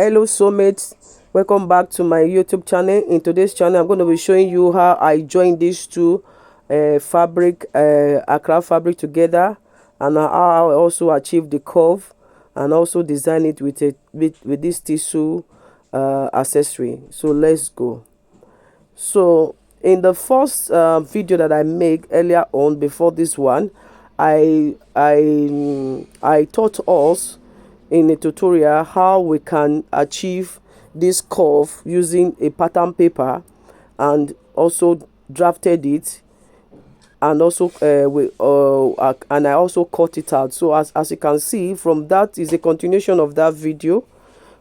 Hello soulmates, welcome back to my YouTube channel. In today's channel I'm going to be showing you how I joined these two Accra fabric together, and how I also achieved the curve and also design it with this tissue accessory. So let's go. So in the first video that I made earlier on before this one, I taught us in a tutorial how we can achieve this curve using a pattern paper, and also drafted it, and also and I also cut it out. So as you can see, from that is a continuation of that video.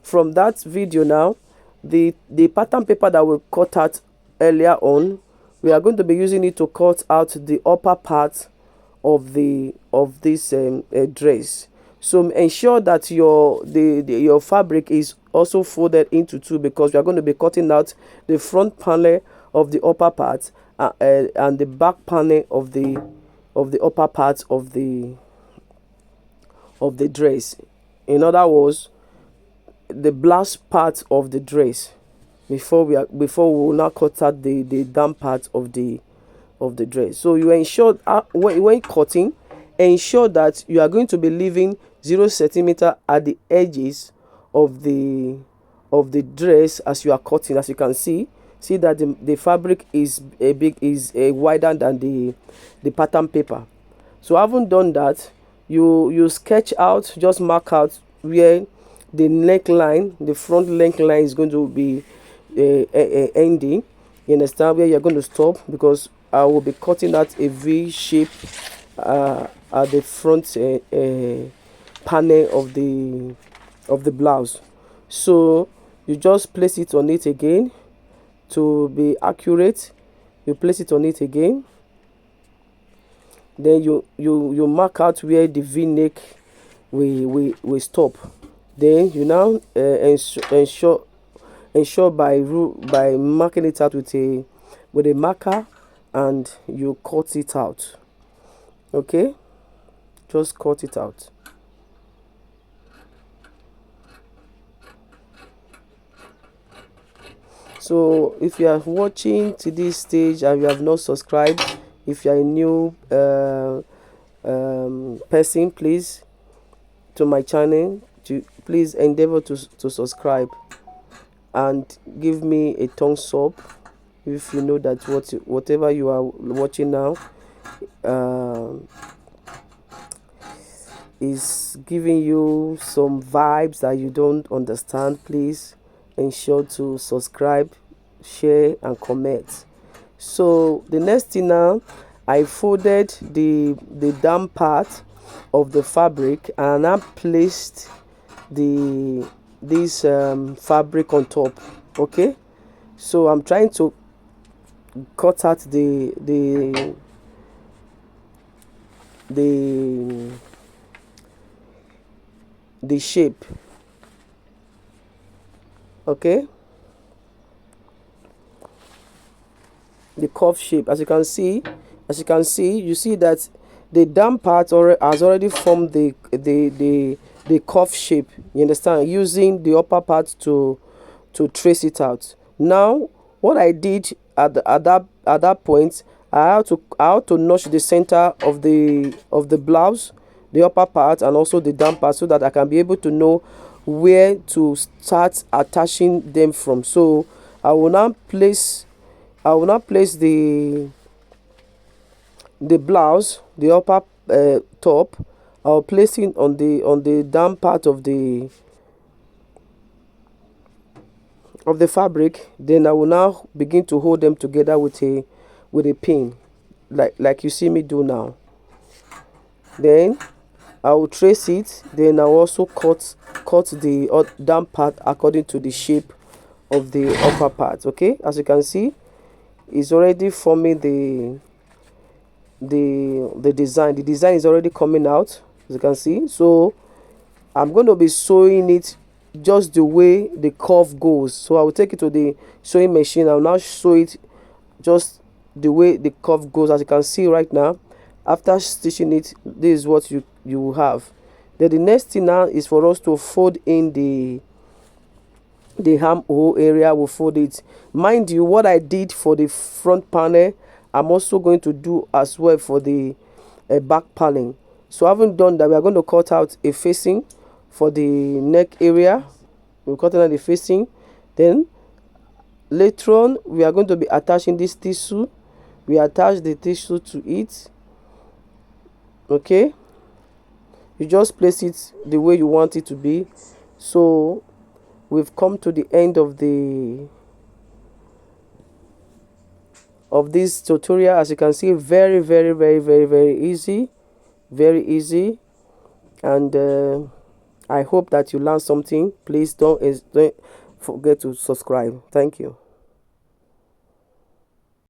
From that video now, the pattern paper that we cut out earlier on, we are going to be using it to cut out the upper part of this dress. So ensure that your fabric is also folded into two, because we are going to be cutting out the front panel of the upper part and the back panel of the upper part of the dress. In other words, the blouse part of the dress, before we will now cut out the down part of the dress. So you ensure when cutting, ensure that you are going to be leaving 0 centimeter at the edges of the dress as you are cutting. As you can see that the fabric is wider than the pattern paper. So having done that, you sketch out, just mark out where the neckline, the front neckline, is going to be ending. You understand, where you're going to stop, because I will be cutting out a V shape at the front panel of the blouse. So you just place it on it again to be accurate. You place it on it again, then you mark out where the V neck will stop. Then you now ensure by marking it out with a marker, and you cut it out. Okay, just cut it out. So if you are watching to this stage and you have not subscribed, if you are a new person, please, to my channel, please endeavor to subscribe and give me a thumbs up if you know that whatever you are watching now is giving you some vibes that you don't understand. Please ensure to subscribe, share and comment. So the next thing now, I folded the down part of the fabric, and I placed this fabric on top. Okay, so I'm trying to cut out the shape. Okay, the curve shape. As you can see, you see that the down part has already formed the curve shape. You understand, using the upper part to trace it out. Now what I did at that point, I had to notch the center of the blouse, the upper part and also the down part, so that I can be able to know where to start attaching them from. So I will now place the blouse, the upper top. I'll place it on the down part of the fabric. Then I will now begin to hold them together with a pin, like you see me do now. Then I will trace it. Then I will also cut the down part according to the shape of the upper part. Okay, as you can see, it's already forming the design. The design is already coming out, as you can see. So I'm going to be sewing it just the way the curve goes. So I will take it to the sewing machine. I will now sew it just the way the curve goes. As you can see right now, after stitching it, this is what you will have. Then the next thing now is for us to fold in the the armhole area, will fold it. Mind you, what I did for the front panel, I'm also going to do as well for the back paneling. So having done that, we are going to cut out a facing for the neck area. We're cutting out the facing. Then later on, we are going to be attaching this tissue. We attach the tissue to it. Okay, you just place it the way you want it to be. So we've come to the end of this tutorial. As you can see, very very very very very easy, very easy. And I hope that you learned something. Please don't forget to subscribe. Thank you.